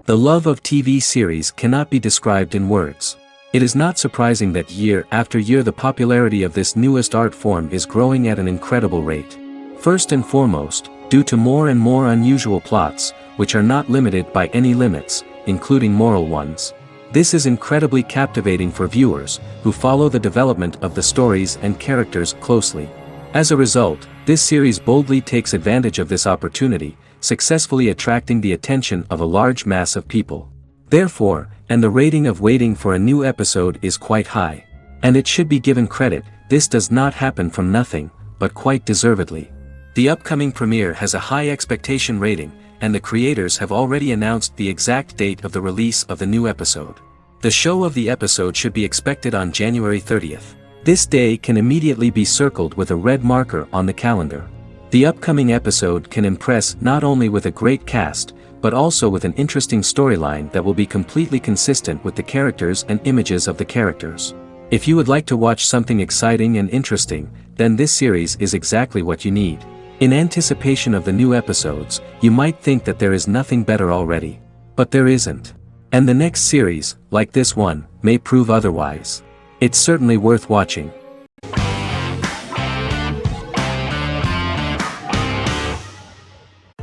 The love of TV series cannot be described in words. It is not surprising that year after year the popularity of this newest art form is growing at an incredible rate. First and foremost, due to more and more unusual plots, which are not limited by any limits, including moral ones. This is incredibly captivating for viewers, who follow the development of the stories and characters closely. As a result, this series boldly takes advantage of this opportunity, successfully attracting the attention of a large mass of people. Therefore, and the rating of waiting for a new episode is quite high. And it should be given credit, this does not happen from nothing, but quite deservedly. The upcoming premiere has a high expectation rating, and the creators have already announced the exact date of the release of the new episode. The show of the episode should be expected on January 30th. This day can immediately be circled with a red marker on the calendar. The upcoming episode can impress not only with a great cast, but also with an interesting storyline that will be completely consistent with the characters and images of the characters. If you would like to watch something exciting and interesting, then this series is exactly what you need. In anticipation of the new episodes, you might think that there is nothing better already. But there isn't. And the next series, like this one, may prove otherwise. It's certainly worth watching.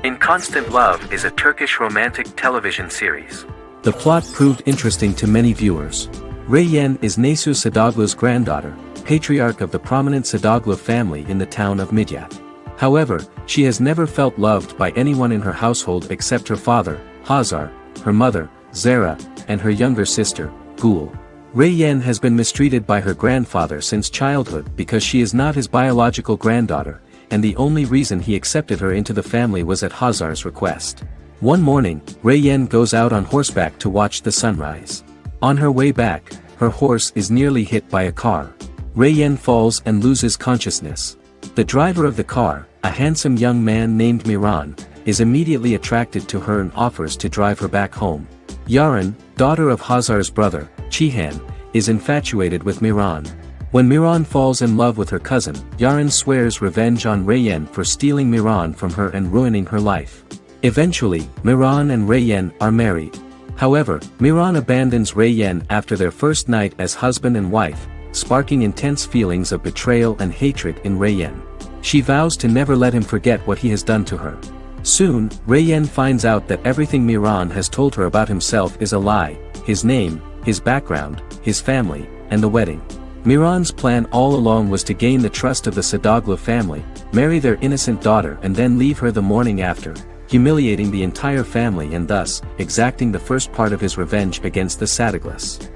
In Constant Love is a Turkish romantic television series. The plot proved interesting to many viewers. Reyyen is Nesu Sadoglu's granddaughter, patriarch of the prominent Sadoglu family in the town of Midyat. However, she has never felt loved by anyone in her household except her father, Hazar, her mother, Zara, and her younger sister, Gül. Reyyen has been mistreated by her grandfather since childhood because she is not his biological granddaughter, and the only reason he accepted her into the family was at Hazar's request. One morning, Reyyen goes out on horseback to watch the sunrise. On her way back, her horse is nearly hit by a car. Reyyen falls and loses consciousness. The driver of the car, a handsome young man named Miran, is immediately attracted to her and offers to drive her back home. Yaren, daughter of Hazar's brother, Cihan, is infatuated with Miran. When Miran falls in love with her cousin, Yaren swears revenge on Reyyen for stealing Miran from her and ruining her life. Eventually, Miran and Reyyen are married. However, Miran abandons Reyyen after their first night as husband and wife, sparking intense feelings of betrayal and hatred in Reyyen. She vows to never let him forget what he has done to her. Soon, Reyyen finds out that everything Miran has told her about himself is a lie: his name, his background, his family, and the wedding. Miran's plan all along was to gain the trust of the Sadoglu family, marry their innocent daughter and then leave her the morning after, humiliating the entire family and thus, exacting the first part of his revenge against the Sadoglus.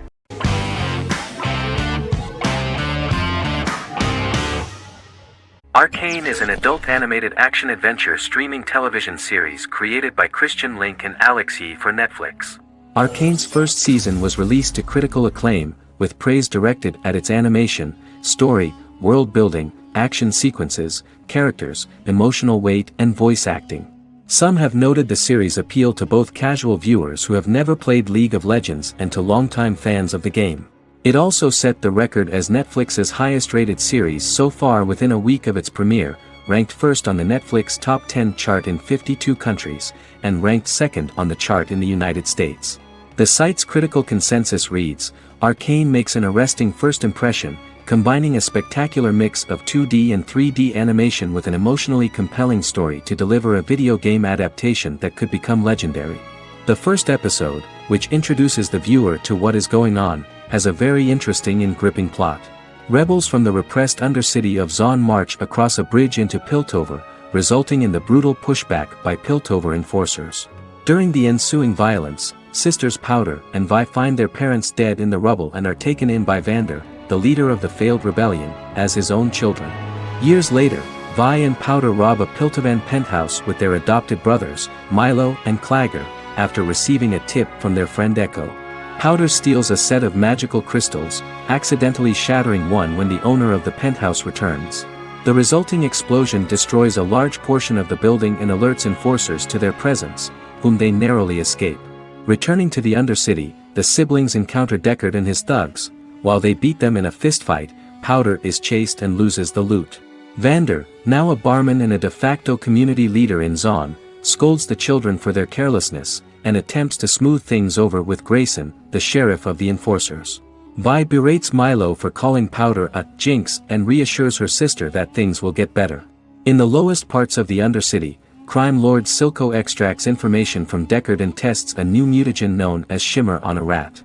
Arcane is an adult animated action-adventure streaming television series created by Christian Link and Alexei for Netflix. Arcane's first season was released to critical acclaim, with praise directed at its animation, story, world building, action sequences, characters, emotional weight and voice acting. Some have noted the series' appeal to both casual viewers who have never played League of Legends and to longtime fans of the game. It also set the record as Netflix's highest-rated series so far within a week of its premiere, ranked first on the Netflix Top 10 chart in 52 countries, and ranked second on the chart in the United States. The site's critical consensus reads, "Arcane makes an arresting first impression, combining a spectacular mix of 2D and 3D animation with an emotionally compelling story to deliver a video game adaptation that could become legendary." The first episode, which introduces the viewer to what is going on, has a very interesting and gripping plot. Rebels from the repressed undercity of Zon march across a bridge into Piltover, resulting in the brutal pushback by Piltover enforcers. During the ensuing violence, sisters Powder and Vi find their parents dead in the rubble and are taken in by Vander, the leader of the failed rebellion, as his own children. Years later, Vi and Powder rob a Piltovan penthouse with their adopted brothers, Milo and Clagger, after receiving a tip from their friend Echo. Powder steals a set of magical crystals, accidentally shattering one when the owner of the penthouse returns. The resulting explosion destroys a large portion of the building and alerts enforcers to their presence, whom they narrowly escape. Returning to the Undercity, the siblings encounter Deckard and his thugs. While they beat them in a fistfight, Powder is chased and loses the loot. Vander, now a barman and a de facto community leader in Zon, scolds the children for their carelessness, and attempts to smooth things over with Grayson, the sheriff of the enforcers. Vi berates Milo for calling Powder a jinx and reassures her sister that things will get better. In the lowest parts of the Undercity, crime lord Silco extracts information from Deckard and tests a new mutagen known as Shimmer on a rat.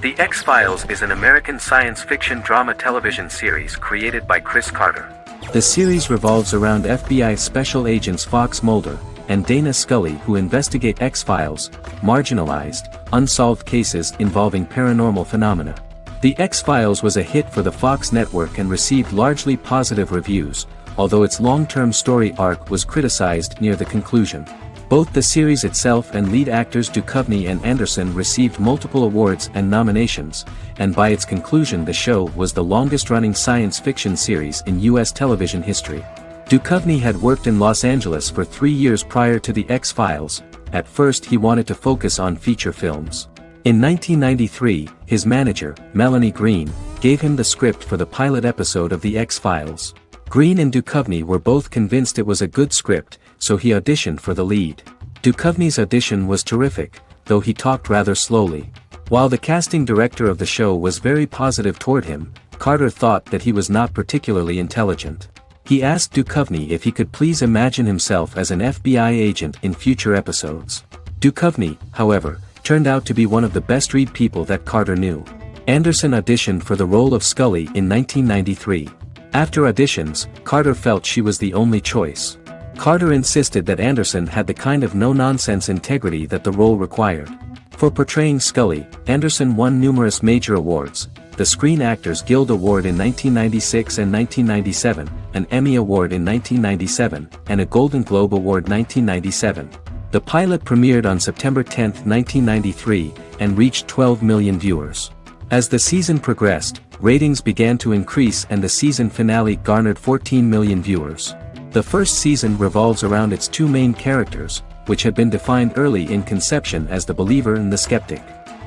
The X-Files is an American science fiction drama television series created by Chris Carter. The series revolves around FBI special agents Fox Mulder and Dana Scully, who investigate X-Files, marginalized, unsolved cases involving paranormal phenomena. The X-Files was a hit for the Fox network and received largely positive reviews, although its long-term story arc was criticized near the conclusion. Both the series itself and lead actors Duchovny and Anderson received multiple awards and nominations, and by its conclusion the show was the longest-running science fiction series in U.S. television history. Duchovny had worked in Los Angeles for 3 years prior to The X-Files. At first he wanted to focus on feature films. In 1993, his manager, Melanie Green, gave him the script for the pilot episode of The X-Files. Green and Duchovny were both convinced it was a good script, so he auditioned for the lead. Duchovny's audition was terrific, though he talked rather slowly. While the casting director of the show was very positive toward him, Carter thought that he was not particularly intelligent. He asked Duchovny if he could please imagine himself as an FBI agent in future episodes. Duchovny, however, turned out to be one of the best-read people that Carter knew. Anderson auditioned for the role of Scully in 1993. After auditions, Carter felt she was the only choice. Carter insisted that Anderson had the kind of no-nonsense integrity that the role required. For portraying Scully, Anderson won numerous major awards: the Screen Actors Guild Award in 1996 and 1997, an Emmy Award in 1997, and a Golden Globe Award 1997. The pilot premiered on September 10, 1993, and reached 12 million viewers. As the season progressed, ratings began to increase and the season finale garnered 14 million viewers. The first season revolves around its two main characters, which had been defined early in conception as the believer and the skeptic.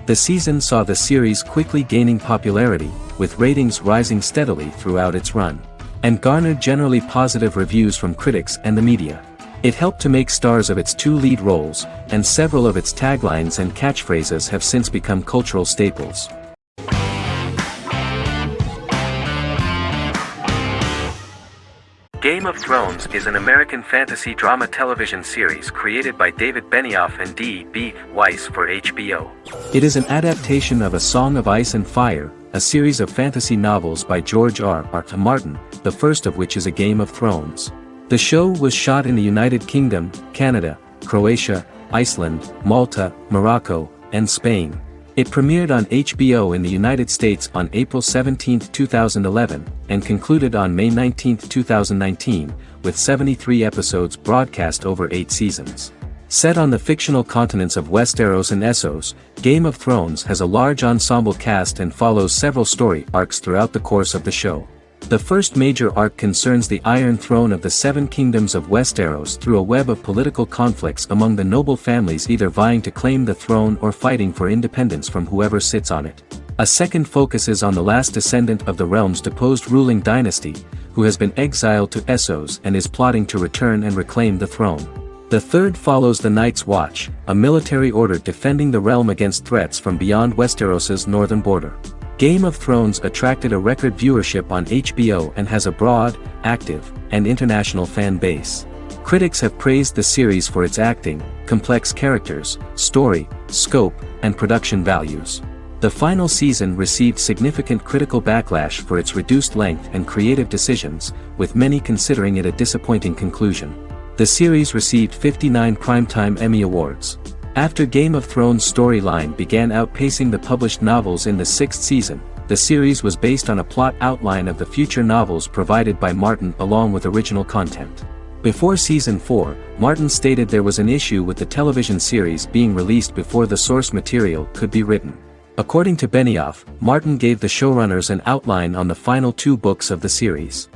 The season saw the series quickly gaining popularity, with ratings rising steadily throughout its run, and garnered generally positive reviews from critics and the media. It helped to make stars of its two lead roles, and several of its taglines and catchphrases have since become cultural staples. Game of Thrones is an American fantasy drama television series created by David Benioff and D.B. Weiss for HBO. It is an adaptation of A Song of Ice and Fire, a series of fantasy novels by George R.R. Martin, the first of which is A Game of Thrones. The show was shot in the United Kingdom, Canada, Croatia, Iceland, Malta, Morocco, and Spain. It premiered on HBO in the United States on April 17, 2011, and concluded on May 19, 2019, with 73 episodes broadcast over 8 seasons. Set on the fictional continents of Westeros and Essos, Game of Thrones has a large ensemble cast and follows several story arcs throughout the course of the show. The first major arc concerns the Iron Throne of the Seven Kingdoms of Westeros through a web of political conflicts among the noble families either vying to claim the throne or fighting for independence from whoever sits on it. A second focuses on the last descendant of the realm's deposed ruling dynasty, who has been exiled to Essos and is plotting to return and reclaim the throne. The third follows the Night's Watch, a military order defending the realm against threats from beyond Westeros's northern border. Game of Thrones attracted a record viewership on HBO and has a broad, active, and international fan base. Critics have praised the series for its acting, complex characters, story, scope, and production values. The final season received significant critical backlash for its reduced length and creative decisions, with many considering it a disappointing conclusion. The series received 59 Primetime Emmy Awards. After Game of Thrones' storyline began outpacing the published novels in the 6th season, the series was based on a plot outline of the future novels provided by Martin along with original content. Before Season 4, Martin stated there was an issue with the television series being released before the source material could be written. According to Benioff, Martin gave the showrunners an outline on the final 2 books of the series.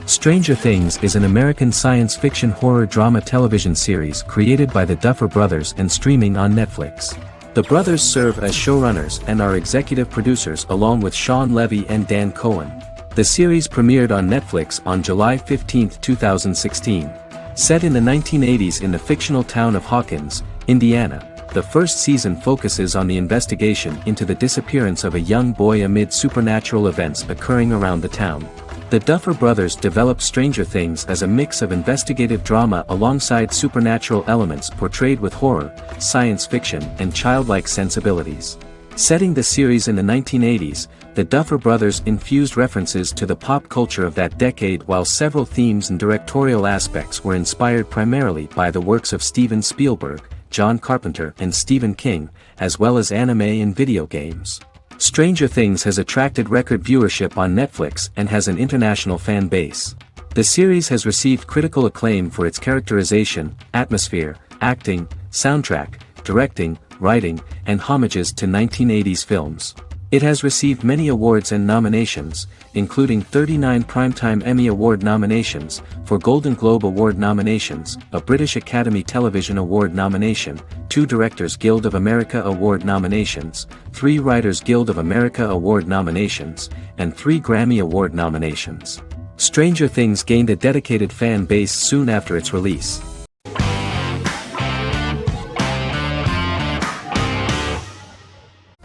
Stranger Things is an American science fiction horror drama television series created by the Duffer Brothers and streaming on Netflix. The brothers serve as showrunners and are executive producers along with Sean Levy and Dan Cohen. The series premiered on Netflix on July 15, 2016. Set in the 1980s in the fictional town of Hawkins, Indiana, the first season focuses on the investigation into the disappearance of a young boy amid supernatural events occurring around the town. The Duffer Brothers develop Stranger Things as a mix of investigative drama alongside supernatural elements portrayed with horror, science fiction, and childlike sensibilities. Setting the series in the 1980s, the Duffer Brothers infused references to the pop culture of that decade, while several themes and directorial aspects were inspired primarily by the works of Steven Spielberg, John Carpenter, and Stephen King, as well as anime and video games. Stranger Things has attracted record viewership on Netflix and has an international fan base. The series has received critical acclaim for its characterization, atmosphere, acting, soundtrack, directing, writing, and homages to 1980s films. It has received many awards and nominations, including 39 Primetime Emmy Award nominations, 4 Golden Globe Award nominations, a British Academy Television Award nomination, 2 Directors Guild of America Award nominations, 3 Writers Guild of America Award nominations, and 3 Grammy Award nominations. Stranger Things gained a dedicated fan base soon after its release.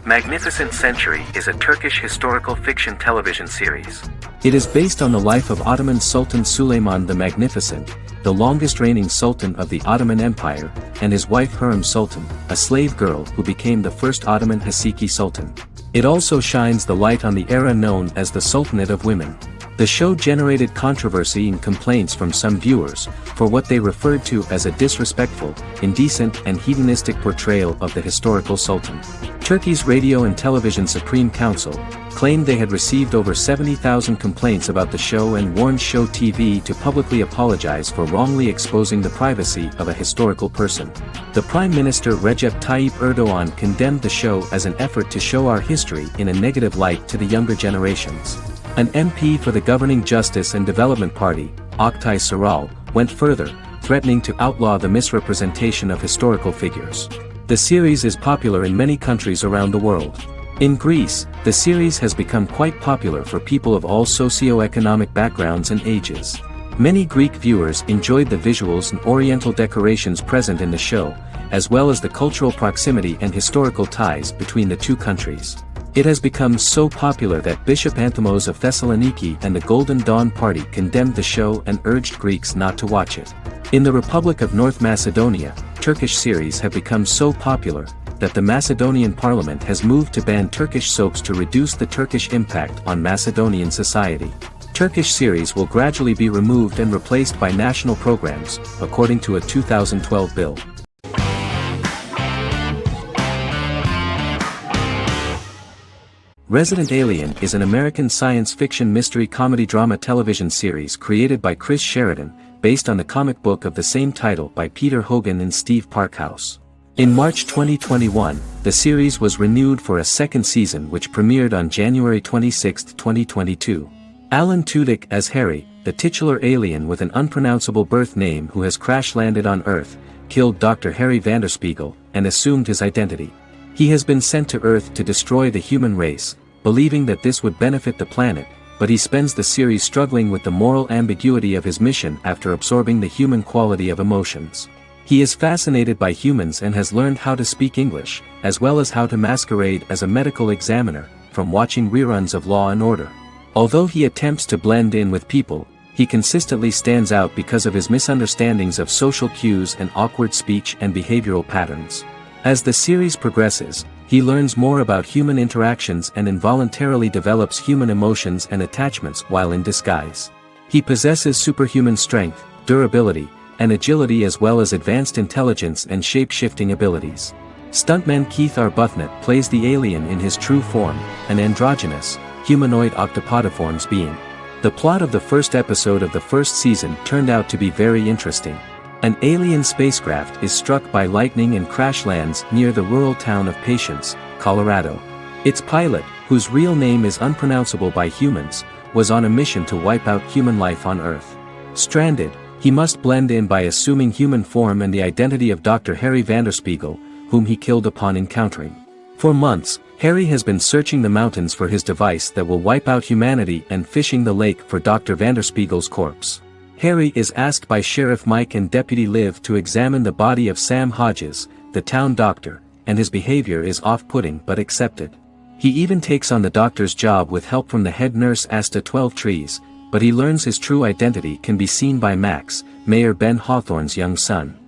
Magnificent Century is a Turkish historical fiction television series. It is based on the life of Ottoman Sultan Süleyman the Magnificent, the longest reigning sultan of the Ottoman Empire, and his wife Hürrem Sultan, a slave girl who became the first Ottoman Haseki Sultan. It also shines the light on the era known as the Sultanate of Women. The show generated controversy and complaints from some viewers, for what they referred to as a disrespectful, indecent and hedonistic portrayal of the historical sultan. Turkey's Radio and Television Supreme Council claimed they had received over 70,000 complaints about the show and warned Show TV to publicly apologize for wrongly exposing the privacy of a historical person. The Prime Minister Recep Tayyip Erdogan condemned the show as an effort to show our history in a negative light to the younger generations. An MP for the governing Justice and Development Party, Oktay Saral, went further, threatening to outlaw the misrepresentation of historical figures. The series is popular in many countries around the world. In Greece, the series has become quite popular for people of all socio-economic backgrounds and ages. Many Greek viewers enjoyed the visuals and oriental decorations present in the show, as well as the cultural proximity and historical ties between the two countries. It has become so popular that Bishop Anthimos of Thessaloniki and the Golden Dawn Party condemned the show and urged Greeks not to watch it. In the Republic of North Macedonia, Turkish series have become so popular that the Macedonian parliament has moved to ban Turkish soaps to reduce the Turkish impact on Macedonian society. Turkish series will gradually be removed and replaced by national programs, according to a 2012 bill. Resident Alien is an American science fiction mystery comedy drama television series created by Chris Sheridan, based on the comic book of the same title by Peter Hogan and Steve Parkhouse. In March 2021, the series was renewed for a second season which premiered on January 26, 2022. Alan Tudyk as Harry, the titular alien with an unpronounceable birth name who has crash-landed on Earth, killed Dr. Harry Vanderspiegel, and assumed his identity. He has been sent to Earth to destroy the human race, believing that this would benefit the planet, but he spends the series struggling with the moral ambiguity of his mission after absorbing the human quality of emotions. He is fascinated by humans and has learned how to speak English, as well as how to masquerade as a medical examiner, from watching reruns of Law and Order. Although he attempts to blend in with people, he consistently stands out because of his misunderstandings of social cues and awkward speech and behavioral patterns. As the series progresses, he learns more about human interactions and involuntarily develops human emotions and attachments while in disguise. He possesses superhuman strength, durability, and agility as well as advanced intelligence and shape-shifting abilities. Stuntman Keith Arbuthnot plays the alien in his true form, an androgynous, humanoid octopodiforms being. The plot of the first episode of the first season turned out to be very interesting. An alien spacecraft is struck by lightning and crash lands near the rural town of Patience, Colorado. Its pilot, whose real name is unpronounceable by humans, was on a mission to wipe out human life on Earth. Stranded, he must blend in by assuming human form and the identity of Dr. Harry Vanderspiegel, whom he killed upon encountering. For months, Harry has been searching the mountains for his device that will wipe out humanity and fishing the lake for Dr. Vanderspiegel's corpse. Harry is asked by Sheriff Mike and Deputy Liv to examine the body of Sam Hodges, the town doctor, and his behavior is off-putting but accepted. He even takes on the doctor's job with help from the head nurse Asta 12 Trees, but he learns his true identity can be seen by Max, Mayor Ben Hawthorne's young son.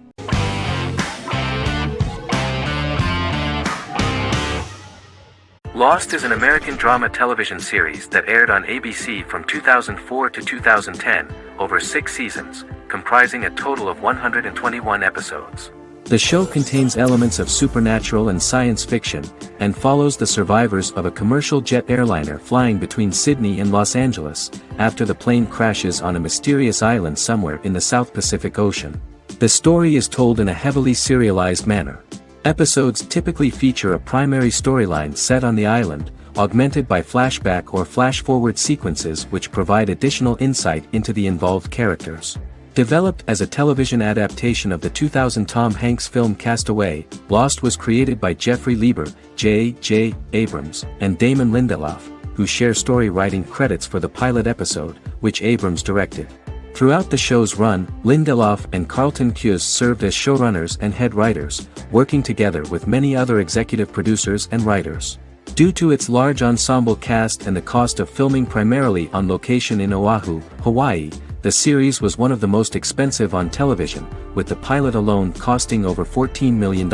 Lost is an American drama television series that aired on ABC from 2004 to 2010, over 6 seasons, comprising a total of 121 episodes. The show contains elements of supernatural and science fiction, and follows the survivors of a commercial jet airliner flying between Sydney and Los Angeles, after the plane crashes on a mysterious island somewhere in the South Pacific Ocean. The story is told in a heavily serialized manner. Episodes typically feature a primary storyline set on the island, augmented by flashback or flash-forward sequences which provide additional insight into the involved characters. Developed as a television adaptation of the 2000 Tom Hanks film Castaway, Lost was created by Jeffrey Lieber, J.J. Abrams, and Damon Lindelof, who share story writing credits for the pilot episode, which Abrams directed. Throughout the show's run, Lindelof and Carlton Cuse served as showrunners and head writers, working together with many other executive producers and writers. Due to its large ensemble cast and the cost of filming primarily on location in Oahu, Hawaii, the series was one of the most expensive on television, with the pilot alone costing over $14 million.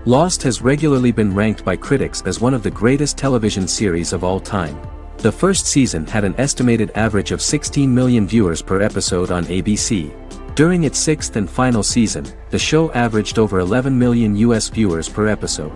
Lost has regularly been ranked by critics as one of the greatest television series of all time. The first season had an estimated average of 16 million viewers per episode on ABC. During its 6th and final season, the show averaged over 11 million US viewers per episode.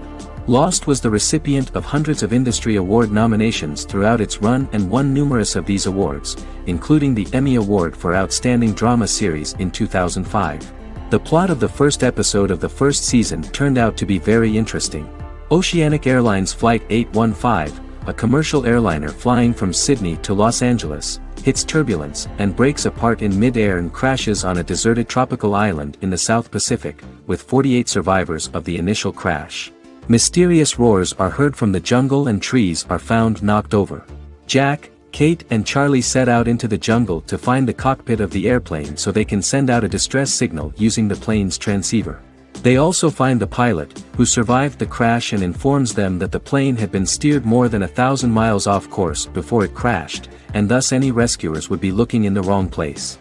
Lost was the recipient of hundreds of industry award nominations throughout its run and won numerous of these awards, including the Emmy Award for Outstanding Drama Series in 2005. The plot of the first episode of the first season turned out to be very interesting. Oceanic Airlines Flight 815, a commercial airliner flying from Sydney to Los Angeles, hits turbulence and breaks apart in mid-air and crashes on a deserted tropical island in the South Pacific, with 48 survivors of the initial crash. Mysterious roars are heard from the jungle and trees are found knocked over. Jack, Kate and Charlie set out into the jungle to find the cockpit of the airplane so they can send out a distress signal using the plane's transceiver. They also find the pilot, who survived the crash and informs them that the plane had been steered more than 1,000 miles off course before it crashed, and thus any rescuers would be looking in the wrong place.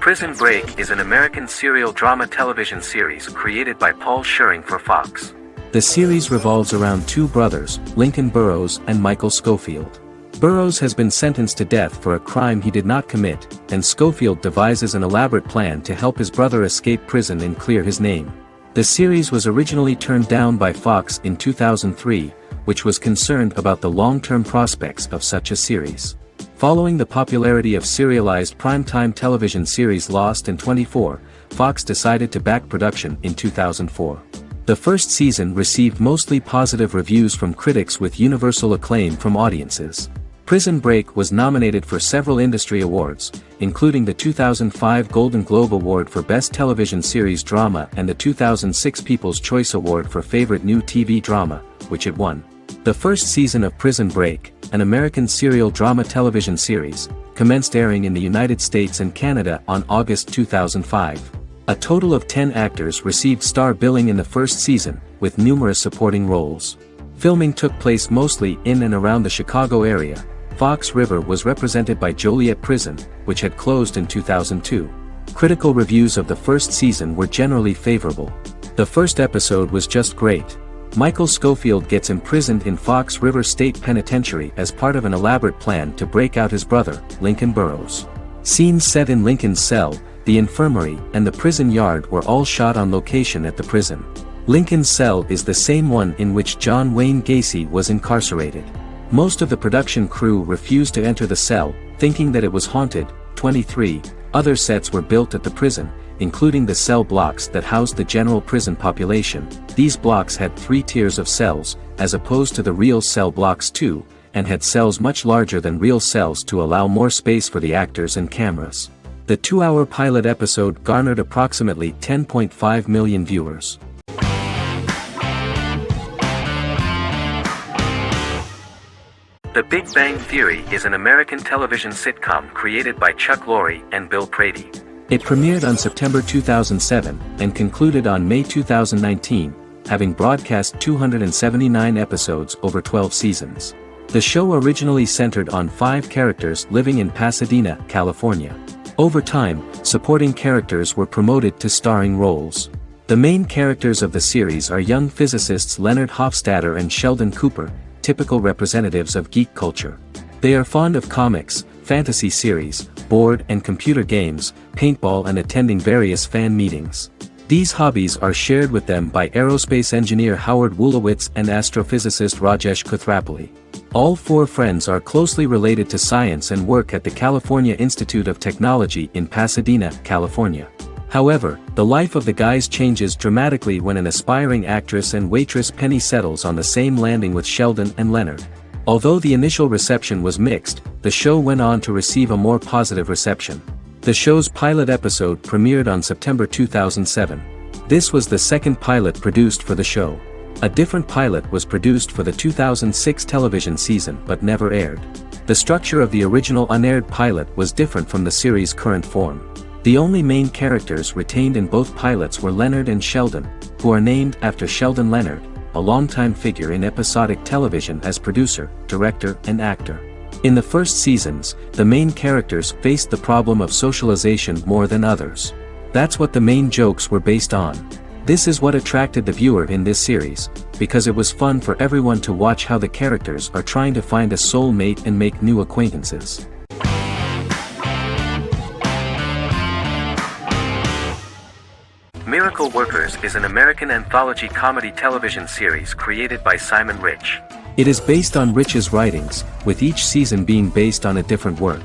Prison Break is an American serial drama television series created by Paul Scheuring for Fox. The series revolves around two brothers, Lincoln Burrows and Michael Schofield. Burrows has been sentenced to death for a crime he did not commit, and Schofield devises an elaborate plan to help his brother escape prison and clear his name. The series was originally turned down by Fox in 2003, which was concerned about the long-term prospects of such a series. Following the popularity of serialized primetime television series Lost in 24, Fox decided to back production in 2004. The first season received mostly positive reviews from critics with universal acclaim from audiences. Prison Break was nominated for several industry awards, including the 2005 Golden Globe Award for Best Television Series Drama and the 2006 People's Choice Award for Favorite New TV Drama, which it won. The first season of Prison Break, an American serial drama television series, commenced airing in the United States and Canada on August 2005. A total of 10 actors received star billing in the first season, with numerous supporting roles. Filming took place mostly in and around the Chicago area. Fox River was represented by Joliet Prison, which had closed in 2002. Critical reviews of the first season were generally favorable. The first episode was just great. Michael Schofield gets imprisoned in Fox River State Penitentiary as part of an elaborate plan to break out his brother, Lincoln Burrows. Scenes set in Lincoln's cell, the infirmary, and the prison yard were all shot on location at the prison. Lincoln's cell is the same one in which John Wayne Gacy was incarcerated. Most of the production crew refused to enter the cell, thinking that it was haunted. 23 other sets were built at the prison, including the cell blocks that housed the general prison population. These blocks had 3 tiers of cells, as opposed to the real cell blocks 2, and had cells much larger than real cells to allow more space for the actors and cameras. The 2-hour pilot episode garnered approximately 10.5 million viewers. The Big Bang Theory is an American television sitcom created by Chuck Lorre and Bill Prady. It premiered on September 2007 and concluded on May 2019, having broadcast 279 episodes over 12 seasons. The show originally centered on 5 characters living in Pasadena, California. Over time, supporting characters were promoted to starring roles. The main characters of the series are young physicists Leonard Hofstadter and Sheldon Cooper, typical representatives of geek culture. They are fond of comics, fantasy series, board and computer games, paintball and attending various fan meetings. These hobbies are shared with them by aerospace engineer Howard Wolowitz and astrophysicist Rajesh Kuthrapalli. All 4 friends are closely related to science and work at the California Institute of Technology in Pasadena, California. However, the life of the guys changes dramatically when an aspiring actress and waitress Penny settles on the same landing with Sheldon and Leonard. Although the initial reception was mixed, the show went on to receive a more positive reception. The show's pilot episode premiered on September 2007. This was the second pilot produced for the show. A different pilot was produced for the 2006 television season but never aired. The structure of the original unaired pilot was different from the series' current form. The only main characters retained in both pilots were Leonard and Sheldon, who are named after Sheldon Leonard, a longtime figure in episodic television as producer, director, and actor. In the first seasons, the main characters faced the problem of socialization more than others. That's what the main jokes were based on. This is what attracted the viewer in this series, because it was fun for everyone to watch how the characters are trying to find a soulmate and make new acquaintances. Miracle Workers is an American anthology comedy television series created by Simon Rich. It is based on Rich's writings, with each season being based on a different work.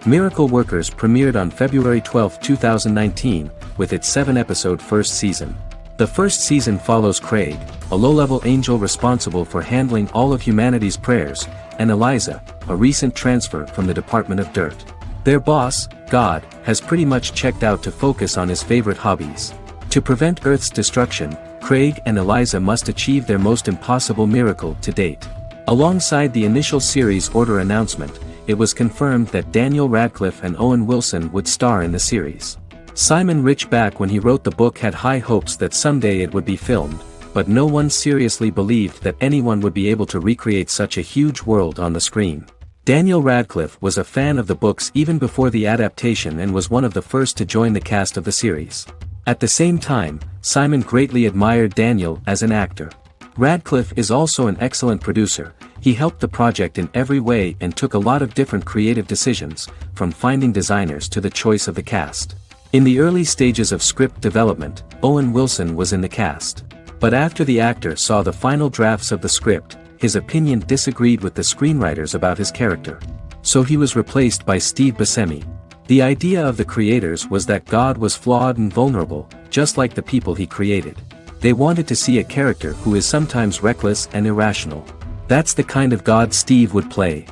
Miracle Workers premiered on February 12, 2019, with its 7-episode first season. The first season follows Craig, a low-level angel responsible for handling all of humanity's prayers, and Eliza, a recent transfer from the Department of Dirt. Their boss, God, has pretty much checked out to focus on his favorite hobbies. To prevent Earth's destruction, Craig and Eliza must achieve their most impossible miracle to date. Alongside the initial series order announcement, it was confirmed that Daniel Radcliffe and Owen Wilson would star in the series. Simon Rich back when he wrote the book had high hopes that someday it would be filmed, but no one seriously believed that anyone would be able to recreate such a huge world on the screen. Daniel Radcliffe was a fan of the books even before the adaptation and was one of the first to join the cast of the series. At the same time, Simon greatly admired Daniel as an actor. Radcliffe is also an excellent producer. He helped the project in every way and took a lot of different creative decisions, from finding designers to the choice of the cast. In the early stages of script development, Owen Wilson was in the cast. But after the actor saw the final drafts of the script, his opinion disagreed with the screenwriters about his character. So he was replaced by Steve Buscemi. The idea of the creators was that God was flawed and vulnerable, just like the people he created. They wanted to see a character who is sometimes reckless and irrational. That's the kind of God Steve would play.